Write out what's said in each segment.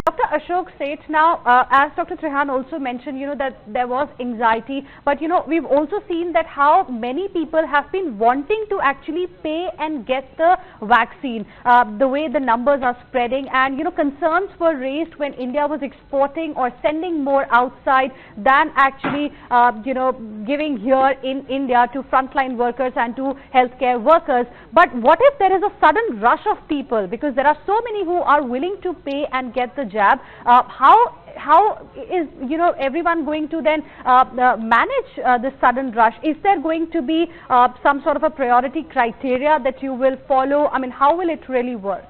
Dr. Ashok Seth, now, as Dr. Trehan also mentioned, that there was anxiety, but, we've also seen that how many people have been wanting to actually pay and get the vaccine, the way the numbers are spreading, and, concerns were raised when India was exporting or sending more outside than actually, giving here in India to frontline workers and to healthcare workers. But what if there is a sudden rush of people, because there are so many who are willing to pay and get the jab? How is everyone going to then manage this sudden rush? Is there going to be some sort of a priority criteria that you will follow? I mean, how will it really work?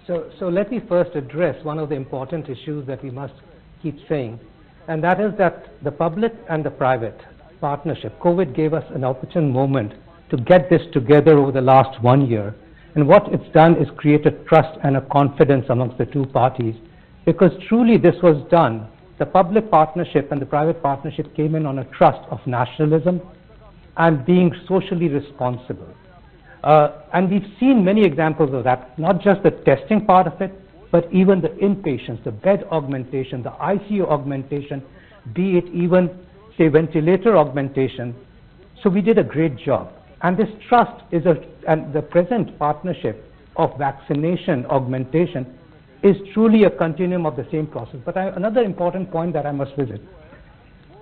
So let me first address one of the important issues that we must keep saying, and that is that the public and the private partnership, COVID gave us an opportune moment to get this together over the last 1 year. And what it's done is created trust and a confidence amongst the two parties, because truly this was done. The public partnership and the private partnership came in on a trust of nationalism and being socially responsible. And we've seen many examples of that, not just the testing part of it, but even the inpatients, the bed augmentation, the ICU augmentation, be it even, say, ventilator augmentation. So we did a great job. And this trust is and the present partnership of vaccination augmentation is truly a continuum of the same process. But another important point that I must visit.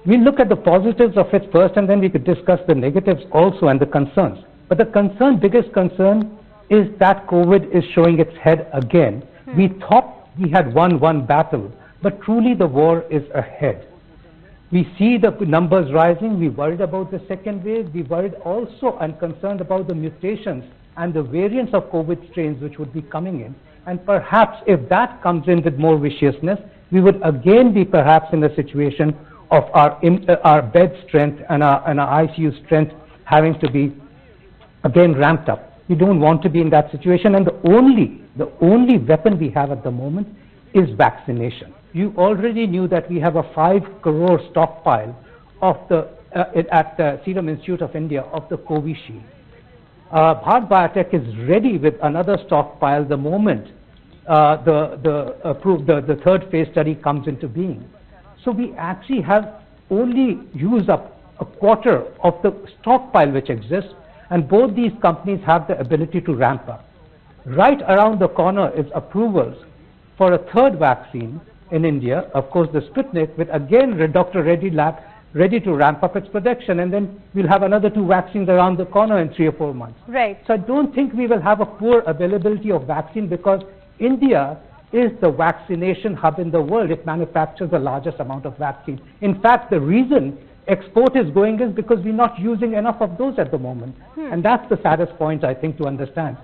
We look at the positives of it first, and then we could discuss the negatives also and the concerns. But the biggest concern is that COVID is showing its head again. We thought we had won one battle, but truly the war is ahead. We see the numbers rising. We worried about the second wave. We worried also and concerned about the mutations and the variants of COVID strains which would be coming in. And perhaps if that comes in with more viciousness, we would again be perhaps in a situation of our bed strength and our ICU strength having to be again ramped up. We don't want to be in that situation, and the only weapon we have at the moment is vaccination. You already knew that we have a 5 crore stockpile of at the Serum Institute of India of the Covishield. Bharat Biotech is ready with another stockpile the moment the third phase study comes into being. So we actually have only used up a quarter of the stockpile which exists, and both these companies have the ability to ramp up. Right around the corner is approvals for a third vaccine in India, of course the Sputnik, with again Dr. Reddy lab ready to ramp up its production, and then we'll have another 2 vaccines around the corner in 3 or 4 months. Right. So I don't think we will have a poor availability of vaccine, because India is the vaccination hub in the world. It manufactures the largest amount of vaccine. In fact, the reason export is going is because we're not using enough of those at the moment. And that's the saddest point, I think, to understand.